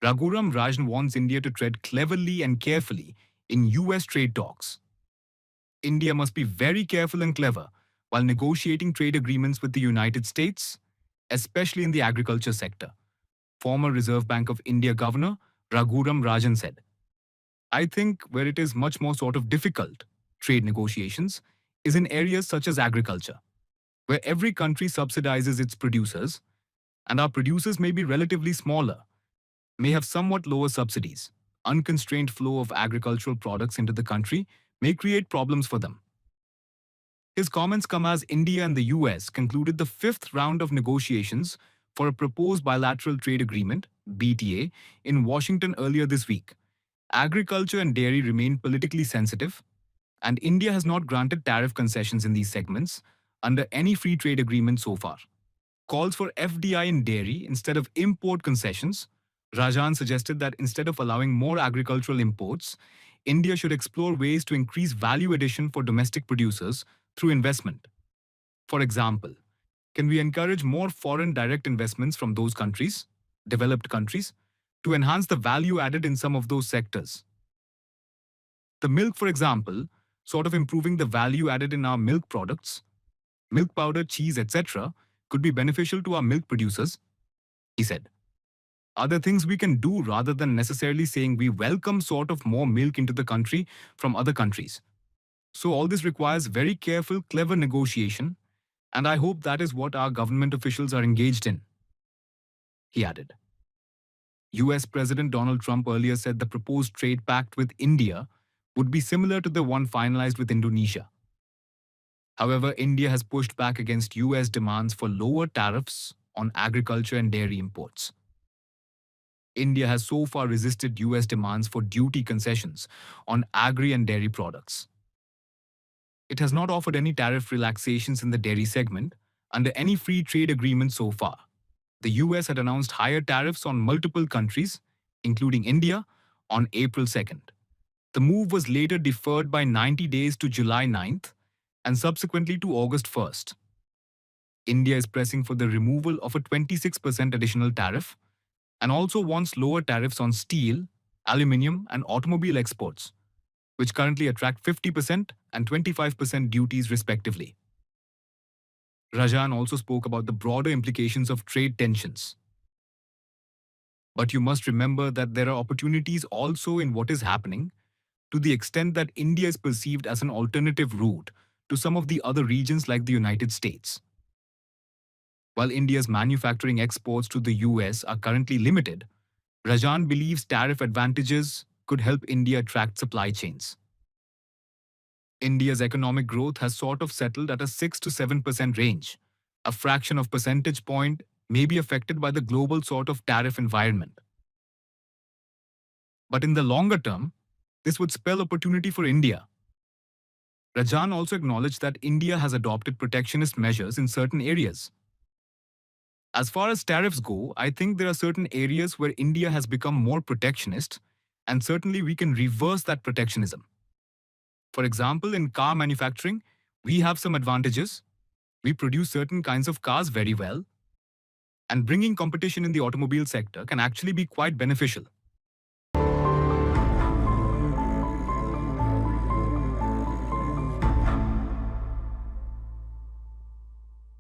Raghuram Rajan wants India to tread cleverly and carefully in US trade talks. India must be very careful and clever while negotiating trade agreements with the United States, especially in the agriculture sector, former Reserve Bank of India Governor Raghuram Rajan said. I think where it is much more sort of difficult, trade negotiations, is in areas such as agriculture, where every country subsidizes its producers, and our producers may be relatively smaller, may have somewhat lower subsidies. Unconstrained flow of agricultural products into the country may create problems for them. His comments come as India and the US concluded the fifth round of negotiations for a proposed bilateral trade agreement, BTA, in Washington earlier this week. Agriculture and dairy remain politically sensitive, and India has not granted tariff concessions in these segments under any free trade agreement so far. Calls for FDI in dairy instead of import concessions. Rajan suggested that instead of allowing more agricultural imports, India should explore ways to increase value addition for domestic producers through investment. For example, can we encourage more foreign direct investments from those countries, developed countries, to enhance the value added in some of those sectors? The milk, for example, sort of improving the value added in our milk products, milk powder, cheese, etc., could be beneficial to our milk producers, he said. Other things we can do rather than necessarily saying we welcome sort of more milk into the country from other countries. So all this requires very careful, clever negotiation, and I hope that is what our government officials are engaged in, he added. US President Donald Trump earlier said the proposed trade pact with India would be similar to the one finalized with Indonesia. However, India has pushed back against US demands for lower tariffs on agriculture and dairy imports. India has so far resisted US demands for duty concessions on agri and dairy products. It has not offered any tariff relaxations in the dairy segment under any free trade agreement so far. The US had announced higher tariffs on multiple countries, including India, on April 2nd. The move was later deferred by 90 days to July 9th and subsequently to August 1st. India is pressing for the removal of a 26% additional tariff and also wants lower tariffs on steel, aluminium, and automobile exports, which currently attract 50% and 25% duties respectively. Rajan also spoke about the broader implications of trade tensions. But you must remember that there are opportunities also in what is happening, to the extent that India is perceived as an alternative route to some of the other regions like the United States. While India's manufacturing exports to the US are currently limited, Rajan believes tariff advantages could help India attract supply chains. India's economic growth has sort of settled at a 6 to 7% range. A fraction of percentage point may be affected by the global sort of tariff environment. But in the longer term, this would spell opportunity for India. Rajan also acknowledged that India has adopted protectionist measures in certain areas. As far as tariffs go, I think there are certain areas where India has become more protectionist, and certainly we can reverse that protectionism. For example, in car manufacturing, we have some advantages. We produce certain kinds of cars very well, and bringing competition in the automobile sector can actually be quite beneficial.